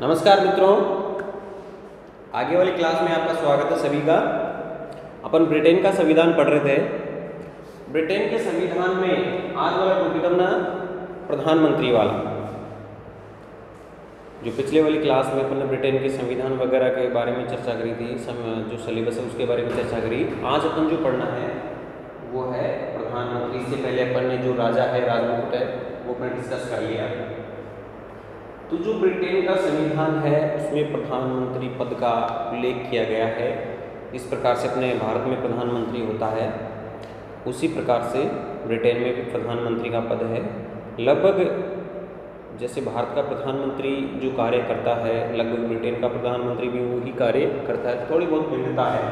नमस्कार मित्रों, आगे वाली क्लास में आपका स्वागत है सभी का। अपन ब्रिटेन का संविधान पढ़ रहे थे। ब्रिटेन के संविधान में आज वाला टॉपिक अपना प्रधानमंत्री वाला। जो पिछले वाली क्लास में अपन ने ब्रिटेन के संविधान वगैरह के बारे में चर्चा करी थी, जो सिलेबस है उसके बारे में चर्चा करी। आज अपन जो पढ़ना है वो है प्रधानमंत्री। इससे पहले अपन ने जो राजा है, राजमुकुट है, वो अपन डिस्कस कर लिया। तो जो ब्रिटेन का संविधान है उसमें प्रधानमंत्री पद का उल्लेख किया गया है। इस प्रकार से अपने भारत में प्रधानमंत्री होता है, उसी प्रकार से ब्रिटेन में भी प्रधानमंत्री का पद है। लगभग जैसे भारत का प्रधानमंत्री जो कार्य करता है, लगभग ब्रिटेन का प्रधानमंत्री भी वही कार्य करता है। थोड़ी बहुत भिन्नता है।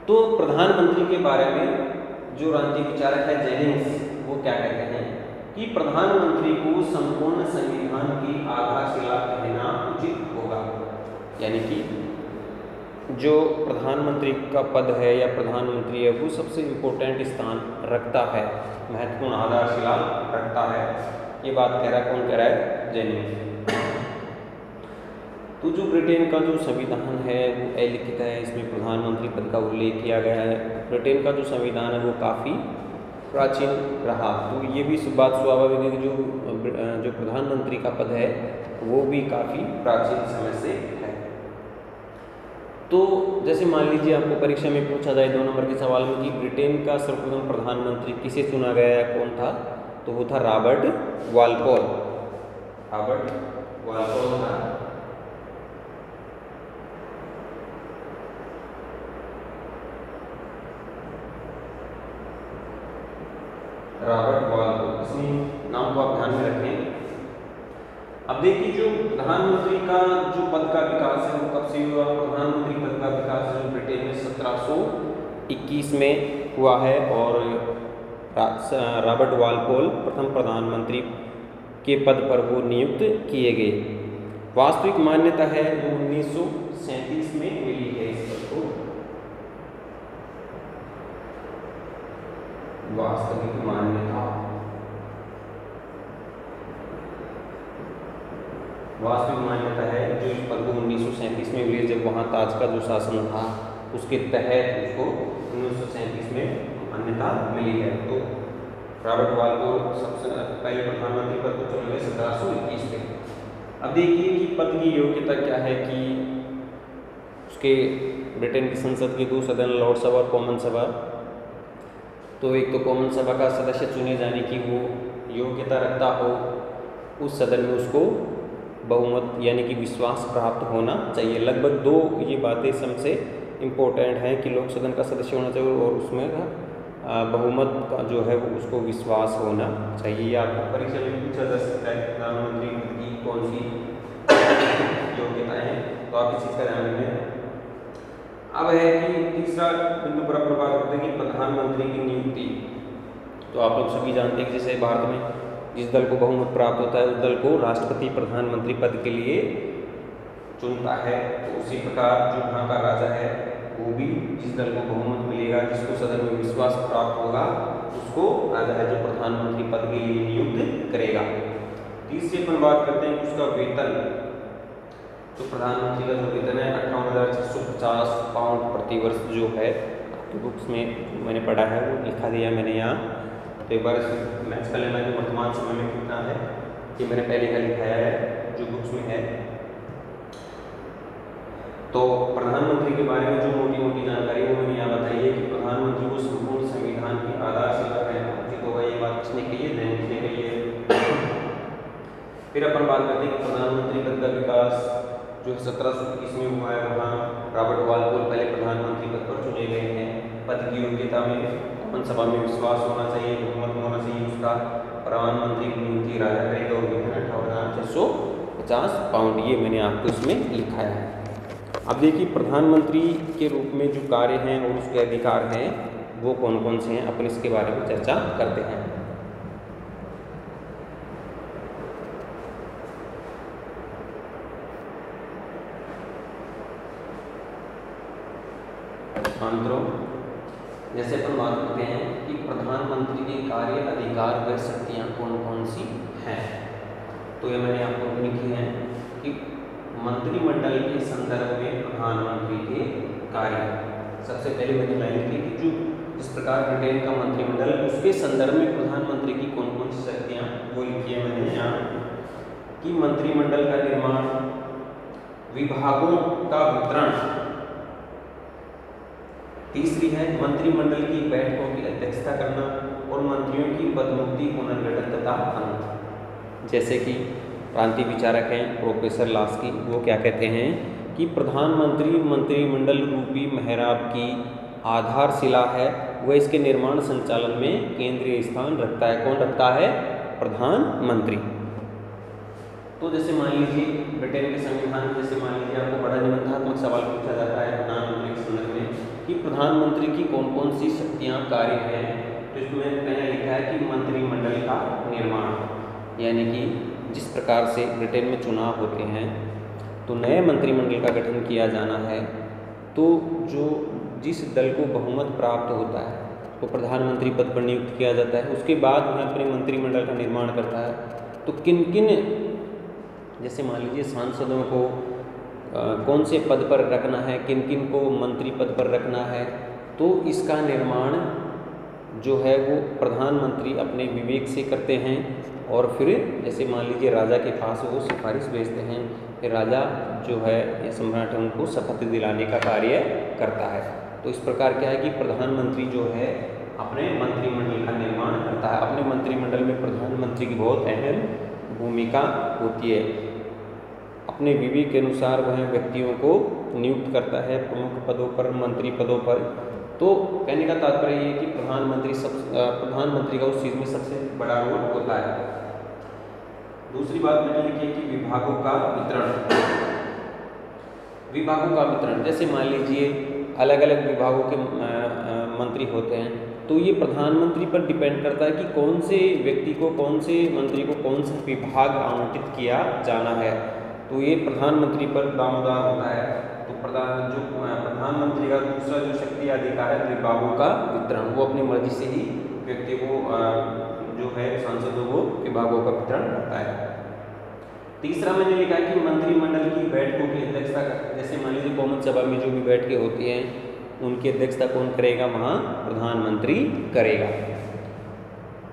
तो प्रधानमंत्री के बारे में जो राजनीतिक विचारक है जेनिंग्स, वो क्या कहते हैं कि प्रधानमंत्री को संपूर्ण संविधान की आधारशिला कहना उचित होगा। यानी कि जो प्रधानमंत्री का पद है या प्रधानमंत्री है वो सबसे इम्पोर्टेंट स्थान रखता है, महत्वपूर्ण आधारशिला रखता है। ये बात कह रहा है, कौन कह रहा है? जेनिंग्स। तो जो ब्रिटेन का जो संविधान है वो अलिखित है, इसमें प्रधानमंत्री पद का उल्लेख किया गया है। ब्रिटेन का जो संविधान है वो काफ़ी प्राचीन रहा। तो ये भी बात स्वाभाविक है कि जो प्रधानमंत्री का पद है वो भी काफ़ी प्राचीन समय से है। तो जैसे मान लीजिए आपको परीक्षा में पूछा जाए 2 नंबर के सवाल में कि ब्रिटेन का सर्वप्रथम प्रधानमंत्री किसे चुना गया है, कौन था? तो वो था रॉबर्ट वालपोल। रॉबर्ट वालपोल था। रॉबर्ट वालपोल, इसमें नाम को आप ध्यान में रखें। अब देखिए जो प्रधानमंत्री का जो पद का विकास है वो कब से हुआ? प्रधानमंत्री पद का विकास जो ब्रिटेन में 1721 में हुआ है और रॉबर्ट वालपोल प्रथम प्रधानमंत्री के पद पर वो नियुक्त किए गए। वास्तविक मान्यता है वो 1937 में मिली है इस पद को। वास्तविक मान्यता, वास्तविक मान्यता है जो इस पद को 1937 में मिली, जब वहाँ ताज का जो शासन था उसके तहत उसको 1937 में मान्यता मिली है। तो रॉबर्ट वालपोल सबसे पहले प्रधानमंत्री पद को चुने गए 1721 में। अब देखिए कि पद की योग्यता क्या है कि उसके ब्रिटेन की संसद के 2 सदन, लॉर्ड सभा और कॉमन सभा। तो एक तो कॉमन सभा का सदस्य चुने जाने की वो योग्यता रखता हो, उस सदन में उसको बहुमत यानी कि विश्वास प्राप्त होना चाहिए। लगभग 2 ये बातें सबसे इम्पोर्टेंट हैं कि लोक सदन का सदस्य होना चाहिए और उसमें बहुमत का जो है वो उसको विश्वास होना चाहिए। आपको परीक्षा में पूछा जा सकता है प्रधानमंत्री की कौन सी योग्यताएँ हैं, तो आप इस चीज़ का ध्यान रखें। अब है कि तीसरा बिंदु पर अपन बात करते हैं कि प्रधानमंत्री की नियुक्ति। तो आप लोग सभी जानते हैं कि जैसे भारत में जिस दल को बहुमत प्राप्त होता है उस दल को राष्ट्रपति प्रधानमंत्री पद के लिए चुनता है। तो उसी प्रकार जो वहाँ का राजा है वो भी जिस दल को बहुमत मिलेगा, जिसको सदन में विश्वास प्राप्त होगा, उसको राजा है जो प्रधानमंत्री पद के लिए नियुक्त करेगा। तीसरी अपन बात करते हैं कि उसका वेतन। तो प्रधानमंत्री का जो वेतन है 58,650 पाउंड प्रतिवर्ष जो है, आपकी बुक्स में मैंने पढ़ा है वो लिखा दिया मैंने यहाँ। तो एक बार इसे मैच कर लेना कि वर्तमान समय में कितना है, कि मैंने पहले का लिखाया है जो बुक्स में है। तो प्रधानमंत्री के बारे में जो मोटी मोटी जानकारी वो मैंने यहाँ बताई है कि प्रधानमंत्री को संपूर्ण संविधान की आधारशिला कहना उचित होगा। ये बात किसने कही है? जेनिंग्स ने कही है। फिर अपन बात करते हैं कि प्रधानमंत्री पद का विकास जो 1721 में हुआ है, वहाँ रॉबर्ट वालपोल पहले प्रधानमंत्री पद पर चुने गए हैं। पद की योग्यता में कॉमन सभा में विश्वास होना चाहिए, बहुमत होना चाहिए उसका। प्रधानमंत्री की नियुक्ति राजा करेगा और वेतन 58,650 पाउंड, ये मैंने आपको इसमें लिखाया है। अब देखिए प्रधानमंत्री के रूप में जो कार्य हैं और उसके अधिकार हैं वो कौन कौन से हैं, अपन इसके बारे में चर्चा करते हैं। मित्रों, जैसे अपन बात करते हैं कि प्रधानमंत्री के कार्य, अधिकार व शक्तियाँ कौन कौन सी हैं। तो ये मैंने आपको लिखी है कि मंत्रिमंडल के संदर्भ में प्रधानमंत्री के कार्य। सबसे पहले मैंने लाइन लिखी कि जो जिस प्रकार ब्रिटेन का मंत्रिमंडल उसके संदर्भ में प्रधानमंत्री की कौन कौन सी शक्तियाँ, वो लिखी है मैंने यहाँ कि मंत्रिमंडल का निर्माण, विभागों का वितरण, तीसरी है मंत्रिमंडल की बैठकों की अध्यक्षता करना और मंत्रियों की पदोन्नति, पुनर्गठन तथा अंत। जैसे कि क्रांति विचारक हैं प्रोफेसर लास्की, वो क्या कहते हैं कि प्रधानमंत्री मंत्रिमंडल रूपी मेहराब की आधारशिला है, वह इसके निर्माण संचालन में केंद्रीय स्थान रखता है। कौन रखता है? प्रधानमंत्री। तो जैसे मान लीजिए ब्रिटेन के संविधान में, जैसे मान लीजिए आपको बड़ा निबंधात्मक सवाल पूछा जाता है प्रधानमंत्री के संदर्भ में कि प्रधानमंत्री की कौन कौन सी शक्तियाँ, कार्य हैं, तो इसमें मैंने लिखा है कि मंत्रिमंडल का निर्माण, यानी कि जिस प्रकार से ब्रिटेन में चुनाव होते हैं तो नए मंत्रिमंडल का गठन किया जाना है, तो जो जिस दल को बहुमत प्राप्त होता है वो प्रधानमंत्री पद पर नियुक्त किया जाता है। उसके बाद वह अपने मंत्रिमंडल का निर्माण करता है। तो किन किन, जैसे मान लीजिए सांसदों को कौन से पद पर रखना है, किन किन को मंत्री पद पर रखना है, तो इसका निर्माण जो है वो प्रधानमंत्री अपने विवेक से करते हैं। और फिर जैसे मान लीजिए राजा के पास वो सिफारिश भेजते हैं, फिर राजा जो है या सम्राट उनको शपथ दिलाने का कार्य करता है। तो इस प्रकार क्या है कि प्रधानमंत्री जो है अपने मंत्रिमंडल का निर्माण करता है। अपने मंत्रिमंडल में प्रधानमंत्री की बहुत अहम भूमिका होती है। अपने विवेक के अनुसार वह व्यक्तियों को नियुक्त करता है प्रमुख पदों पर, मंत्री पदों पर। तो कहने का तात्पर्य ये है कि प्रधानमंत्री का उस चीज़ में सबसे बड़ा रोल होता है। दूसरी बात मैंने लिखी है कि विभागों का वितरण। विभागों का वितरण, जैसे मान लीजिए अलग अलग विभागों के मंत्री होते हैं, तो ये प्रधानमंत्री पर डिपेंड करता है कि कौन से व्यक्ति को, कौन से मंत्री को कौन सा विभाग आवंटित किया जाना है। तो ये प्रधानमंत्री पर दामदार होता है। तो प्रधानमंत्री का दूसरा जो शक्ति अधिकार है विभागों का वितरण, वो अपनी मर्जी से ही व्यक्ति को जो है सांसदों को विभागों का वितरण करता है। तीसरा मैंने लिखा है कि मंत्रिमंडल की बैठकों की अध्यक्षता, जैसे मान लीजिए बहुमत सभा में जो भी बैठकें होती हैं उनकी अध्यक्षता कौन करेगा? वहाँ प्रधानमंत्री करेगा।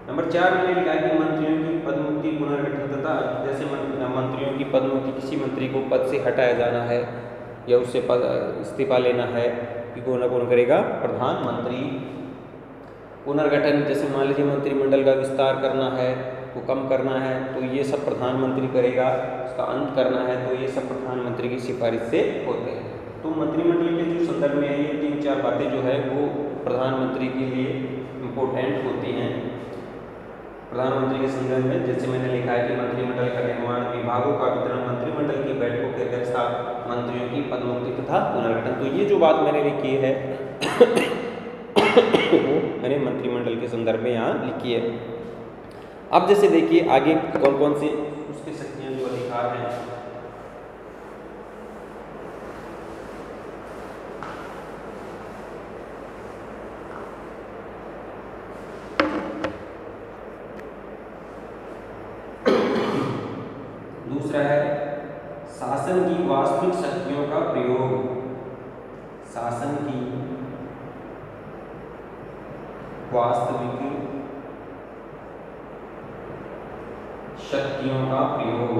नंबर 4 मैंने लिखा है कि मंत्रियों की पदोन्नति, पुनर्गठन तथा, जैसे मंत्रियों की पदोन्नति, किसी मंत्री को पद से हटाया जाना है या उससे इस्तीफा लेना है, कि कौन कौन करेगा? प्रधानमंत्री। पुनर्गठन, जैसे मान लीजिए मंत्रिमंडल का विस्तार करना है, वो कम करना है, तो ये सब प्रधानमंत्री करेगा। उसका अंत करना है तो ये सब प्रधानमंत्री की सिफारिश से होते हैं। तो मंत्रिमंडल के जो संदर्भ में है ये 3-4 बातें जो है वो प्रधानमंत्री के लिए इम्पोर्टेंट होती हैं। प्रधानमंत्री के संदर्भ में जैसे मैंने लिखा है कि मंत्रिमंडल का निर्माण, विभागों का वितरण, मंत्रिमंडल की बैठकों की अध्यक्षता, मंत्रियों की पदोन्नति तथा पुनर्गठन। तो ये जो बात मैंने लिखी है वो मैंने मंत्रिमंडल के संदर्भ में यहाँ लिखी है। अब जैसे देखिए आगे कौन कौन से उसके शक्तियाँ जो अधिकार हैं। दूसरा है शासन की वास्तविक शक्तियों का प्रयोग। शासन की वास्तविक शक्तियों का प्रयोग।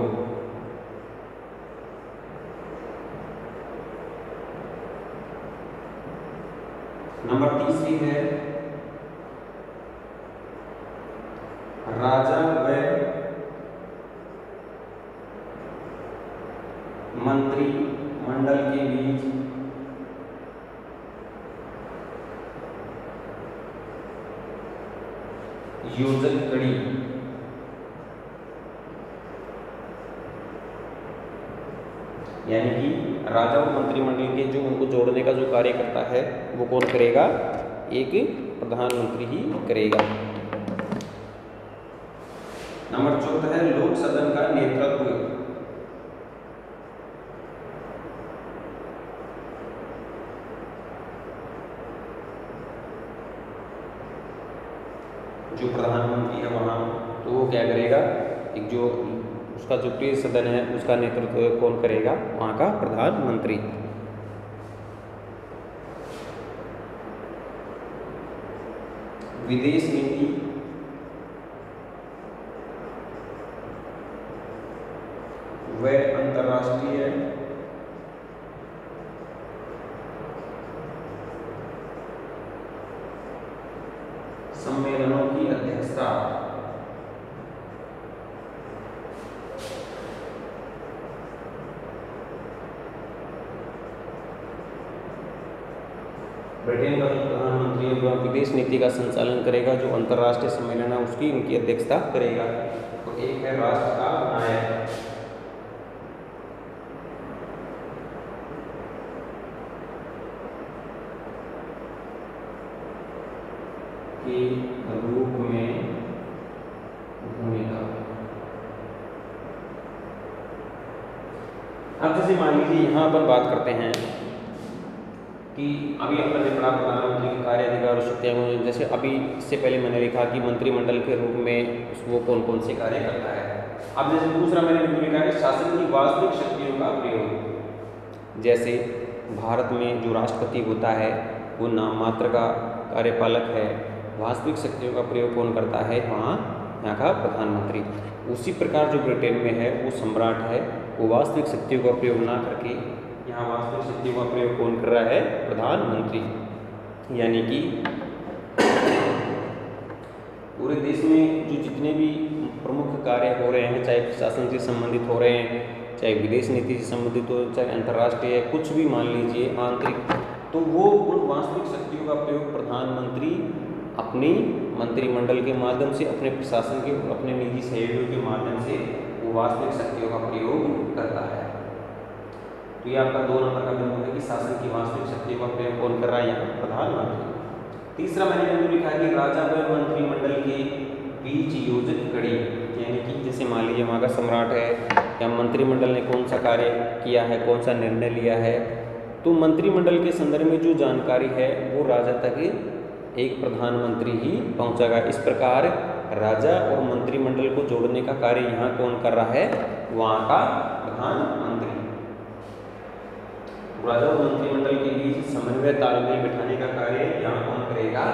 नंबर 3 है राजा व मंत्री मंडल के बीच योजक कड़ी। यानी कि राजा और मंत्रिमंडल के जो उनको जोड़ने का जो कार्य करता है वो कौन करेगा? एक प्रधानमंत्री ही करेगा। नंबर 4 है लोक सदन का नेतृत्व। जो प्रधानमंत्री है वहाँ, तो वो क्या करेगा? एक जो उसका जो प्रिय सदन है उसका नेतृत्व कौन करेगा? वहाँ का प्रधानमंत्री। विदेश नीति व अंतर्राष्ट्रीय सम्मेलनों की अध्यक्षता ब्रिटेन का जो प्रधानमंत्री है वह विदेश नीति का संचालन करेगा, जो अंतर्राष्ट्रीय सम्मेलन है उसकी उनकी अध्यक्षता करेगा। तो एक है राष्ट्र का नायक, के रूप में भूमिका। अब जैसे मान लीजिए यहाँ पर बात करते हैं कि अभी अपन ने पढ़ा प्रधानमंत्री के कार्य अधिकार और शक्तियाँ, जैसे अभी इससे पहले मैंने लिखा कि मंत्रिमंडल के रूप में वो कौन कौन से कार्य करता है। अब जैसे दूसरा मैंने लिखा है शासन की वास्तविक शक्तियों का प्रयोग। जैसे भारत में जो राष्ट्रपति होता है वो नाम मात्र का कार्यपालक है, वास्तविक शक्तियों का प्रयोग कौन करता है? यहाँ का प्रधानमंत्री। उसी प्रकार जो ब्रिटेन में है वो सम्राट है, वो वास्तविक शक्तियों का प्रयोग ना करके यहाँ वास्तविक शक्तियों का प्रयोग कौन कर रहा है? प्रधानमंत्री। यानी कि पूरे देश में जो जितने भी प्रमुख कार्य हो रहे हैं, चाहे प्रशासन से संबंधित हो रहे हैं, चाहे विदेश नीति से संबंधित हो, चाहे अंतर्राष्ट्रीय कुछ भी मान लीजिए आंतरिक, तो वो उन वास्तविक शक्तियों का प्रयोग प्रधानमंत्री अपनी मंत्रिमंडल के माध्यम से, अपने प्रशासन के, अपने निजी सहयोगियों के माध्यम से वो वास्तविक शक्तियों का प्रयोग करता है। तो ये आपका 2 नंबर का बिंदु है कि शासन की वास्तविक शक्तियों का प्रयोग कौन कर रहा है? यहाँ प्रधानमंत्री। तीसरा मैंने बिंदु लिखा है कि राजा व मंत्रिमंडल के बीच योजित कड़ी, यानी कि जैसे मान लीजिए वहाँ का सम्राट है या मंत्रिमंडल ने कौन सा कार्य किया है, कौन सा निर्णय लिया है, तो मंत्रिमंडल के संदर्भ में जो जानकारी है वो राजा तक एक प्रधानमंत्री ही पहुँचाएगा। इस प्रकार राजा और मंत्रिमंडल को जोड़ने का कार्य यहाँ कौन कर रहा है? वहाँ का प्रधानमंत्री। राजा और मंत्रिमंडल के बीच समन्वय तालमेल बिठाने का कार्य यहाँ कौन करेगा?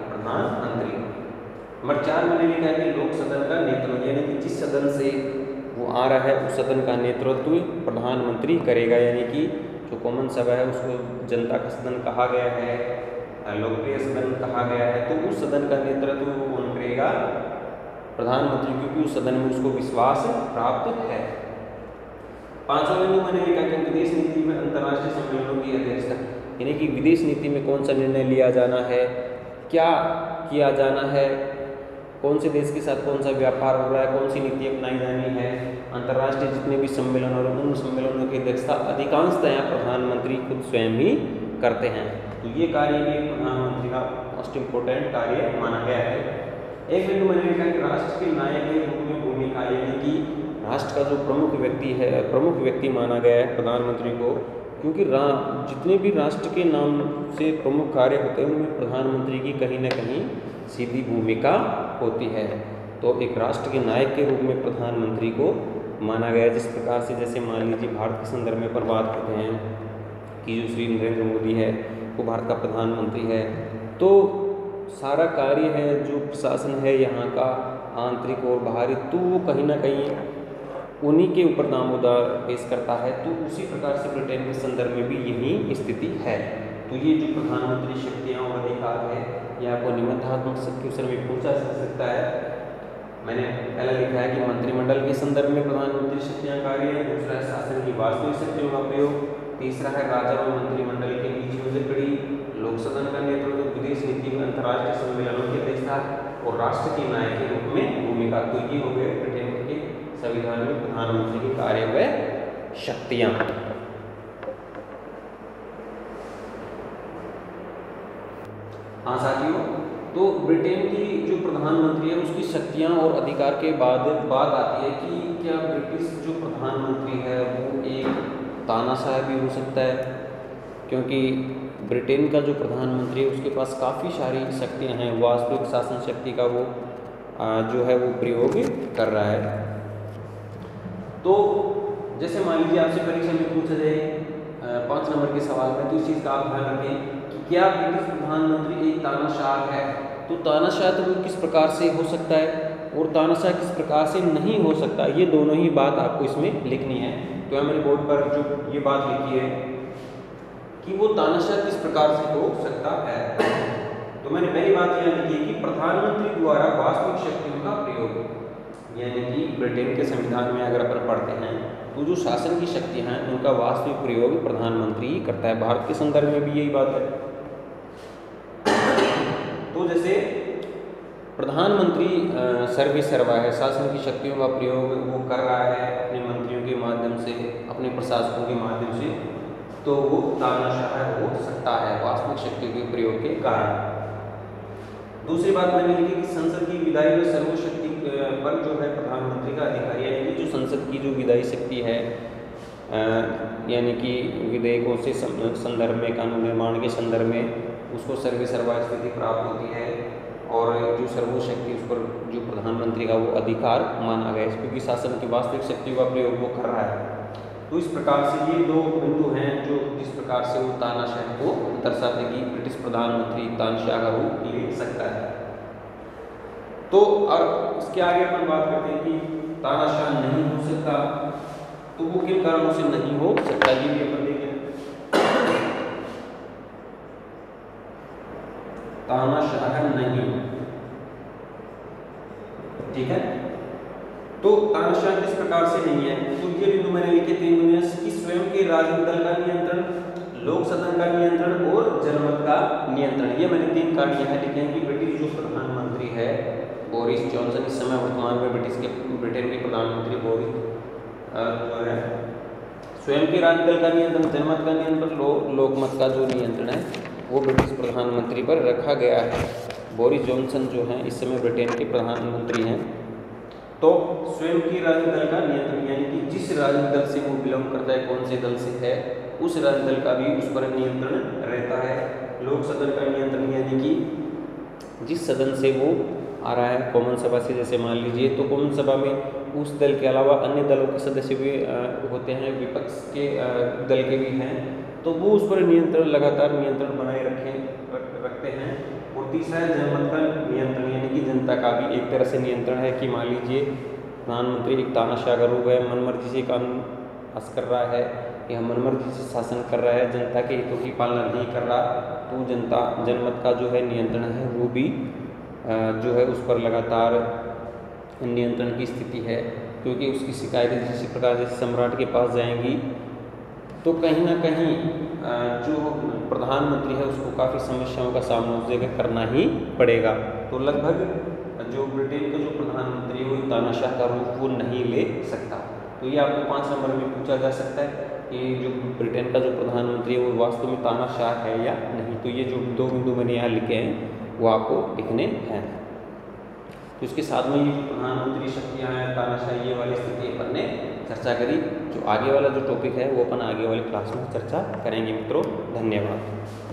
प्रधानमंत्री। नंबर 4 मैंने लिखा है कि लोक सदन का नेतृत्व, यानी कि जिस सदन से वो आ रहा है उस सदन का नेतृत्व प्रधानमंत्री करेगा। यानी कि जो कॉमन सभा है उसको जनता का सदन कहा गया है, लोकप्रिय सदन कहा गया है, तो उस सदन का नेतृत्व वो कौन करेगा? प्रधानमंत्री, क्योंकि उस सदन में उसको विश्वास प्राप्त है। 5वां बिंदु मैंने लिखा कि विदेश नीति में अंतर्राष्ट्रीय सम्मेलनों की अध्यक्षता, यानी कि विदेश नीति में कौन सा निर्णय लिया जाना है, क्या किया जाना है, कौन से देश के साथ कौन सा व्यापार हो रहा है, कौन सी नीति अपनाई जानी है, अंतर्राष्ट्रीय जितने भी सम्मेलन और उन सम्मेलनों की अध्यक्षता अधिकांशतः यहाँ प्रधानमंत्री खुद स्वयं ही करते हैं। तो ये कार्य भी प्रधानमंत्री का मोस्ट इम्पोर्टेंट कार्य माना गया है। एक बिंदु मैंने लिखा कि राष्ट्र के नायक के रूप में भूमिका, यानी कि राष्ट्र का जो प्रमुख व्यक्ति है, प्रमुख व्यक्ति माना गया है प्रधानमंत्री को, क्योंकि जितने भी राष्ट्र के नाम से प्रमुख कार्य होते हैं उनमें प्रधानमंत्री की कहीं ना कहीं सीधी भूमिका होती है। तो एक राष्ट्र के नायक के रूप में प्रधानमंत्री को माना गया है। जिस प्रकार से जैसे मान लीजिए भारत के संदर्भ में पर बात करते हैं कि जो श्री नरेंद्र मोदी है वो भारत का प्रधानमंत्री है, तो सारा कार्य है जो प्रशासन है यहाँ का आंतरिक और बाहरी, तो वो कहीं ना कहीं उन्हीं के ऊपर दामोदार पेश करता है। तो उसी प्रकार से ब्रिटेन के संदर्भ में भी यही स्थिति है। तो ये जो प्रधानमंत्री शक्तियाँ और अधिकार है यह आपको निबंधात्मक क्वेश्चन में पूछा जा सकता है। मैंने पहला लिखा है कि मंत्रिमंडल के संदर्भ में प्रधानमंत्री शक्तियाँ कार्य है, दूसरा है शासन की वास्तविक शक्तियों का प्रयोग, तीसरा है राजा और मंत्रिमंडल के बीच योजित कड़ी, लोक सदन का नेतृत्व, विदेश नीति में अंतर्राष्ट्रीय सम्मेलनों की अध्यक्षता और राष्ट्र के नायक के रूप में भूमिका। तो ये हो गए ब्रिटेन के संविधान में प्रधानमंत्री की कार्य व शक्तियाँ। हाँ साथियों, तो ब्रिटेन की जो प्रधानमंत्री है उसकी शक्तियाँ और अधिकार के बाद बात आती है कि क्या ब्रिटिश जो प्रधानमंत्री है वो एक तानाशाह भी हो सकता है, क्योंकि ब्रिटेन का जो प्रधानमंत्री है उसके पास काफ़ी सारी शक्तियाँ हैं, वास्तविक शासन शक्ति का वो जो है वो प्रयोग कर रहा है। तो जैसे मान लीजिए आपसे परीक्षा में पूछा जाए 5 नंबर के सवाल में, तो इस चीज़ का आप ध्यान रखें कि क्या ब्रिटिश प्रधानमंत्री एक तानाशाह है। तो तानाशाह तो वो किस प्रकार से हो सकता है और तानाशाह किस प्रकार से नहीं हो सकता, ये दोनों ही बात आपको इसमें लिखनी है। तो मैंने बोर्ड पर जो ये बात लिखी है कि वो तानाशाह किस प्रकार से हो सकता है। तो मैंने पहली बात यह लिखी है कि प्रधानमंत्री द्वारा वास्तविक शक्तियों का प्रयोग, यानी कि ब्रिटेन के संविधान में अगर अपन पढ़ते हैं तो जो शासन की शक्तियाँ हैं उनका वास्तविक प्रयोग प्रधानमंत्री ही करता है। भारत के संदर्भ में भी यही बात है। तो जैसे प्रधानमंत्री सर्वे सर्वा है, शासन की शक्तियों का प्रयोग वो कर रहा है अपने मंत्रियों के माध्यम से, अपने प्रशासकों के माध्यम से, तो वो तानाशाह हो सकता है वास्तविक शक्तियों के प्रयोग के कारण। दूसरी बात मैंने लिखी कि संसद की विधायी व सर्वशक्ति पर जो है प्रधानमंत्री का अधिकार, यानी कि जो संसद की जो विधायी शक्ति है, यानी कि विधेयकों से संदर्भ में, कानून निर्माण के संदर्भ में उसको सर्वे सर्वा स्थिति प्राप्त होती है, और जो सर्वशक्ति उस पर जो प्रधानमंत्री का वो अधिकार माना गया है, क्योंकि शासन की वास्तविक शक्तियों का प्रयोग वो कर रहा है। तो इस प्रकार से ये दो बिंदु हैं जो जिस प्रकार से वो तानाशाह को दर्शाते हैं कि ब्रिटिश प्रधानमंत्री तानाशाह का रूप ले सकता है। तो अब इसके आगे अपन बात करते हैं कि तानाशाह नहीं हो सकता, तो वो किन कारणों से नहीं हो सकता, ये भी अपन देखें। तानाशाह नहीं, ठीक है। तो तानाशाह किस प्रकार से नहीं है, तो ये बिंदु मैंने लिखे 3 बिंदु कि स्वयं के राजनीतिक दल का नियंत्रण, लोक सदन का नियंत्रण और जनमत का नियंत्रण। ये मैंने 3 कारण यहाँ लिखे हैं कि ब्रिटिश जो प्रधानमंत्री है बोरिस जॉनसन, इस समय वर्तमान में ब्रिटेन के प्रधानमंत्री बोरिस जो है स्वयं के राजनीतिक दल का नियंत्रण, जनमत का नियंत्रण, लोकमत का जो नियंत्रण है वो ब्रिटिश प्रधानमंत्री पर रखा गया है। बोरिस जॉनसन जो हैं इस समय ब्रिटेन के प्रधानमंत्री हैं। तो स्वयं की राजनीतिक दल का नियंत्रण, यानी कि जिस राजनीतिक दल से वो बिलोंग करता है, कौन से दल से है, उस राजनीतिक दल का भी उस पर नियंत्रण रहता है। लोक सदन का नियंत्रण, यानी कि जिस सदन से वो आ रहा है, कॉमन सभा से जैसे मान लीजिए, तो कॉमन सभा में उस दल के अलावा अन्य दलों के सदस्य भी होते हैं, विपक्ष के दल के भी हैं, तो वो उस पर नियंत्रण, लगातार नियंत्रण बनाए रखते हैं। और तीसरा है जनमत का नियंत्रण, यानी कि जनता का भी एक तरह से नियंत्रण है कि मान लीजिए प्रधानमंत्री एक तानाशाह का रूप है, मनमर्जी से कानून पास कर रहा है या मनमर्जी से शासन कर रहा है, जनता के हितों की पालना नहीं कर रहा, तो जनमत का जो है नियंत्रण है वो भी जो है उस पर लगातार नियंत्रण की स्थिति है। क्योंकि उसकी शिकायतें जिस प्रकार से सम्राट के पास जाएंगी, तो कहीं ना कहीं जो प्रधानमंत्री है उसको काफ़ी समस्याओं का सामना उस जगह करना ही पड़ेगा। तो लगभग जो ब्रिटेन का जो प्रधानमंत्री है वो तानाशाह का रूप वो नहीं ले सकता। तो ये आपको 5 नंबर में पूछा जा सकता है कि जो ब्रिटेन का जो प्रधानमंत्री है वो वास्तव में तानाशाह है या नहीं। तो ये जो 2 बिंदु मैंने यहाँ लिखे हैं वो आपको लिखने हैं। तो इसके साथ में ये जो प्रधानमंत्री शक्तियाँ हैं, तानाशाही, ये वाली स्थिति अपन ने चर्चा करी। जो आगे वाला जो टॉपिक है वो अपन आगे वाले क्लास में चर्चा करेंगे मित्रों। धन्यवाद।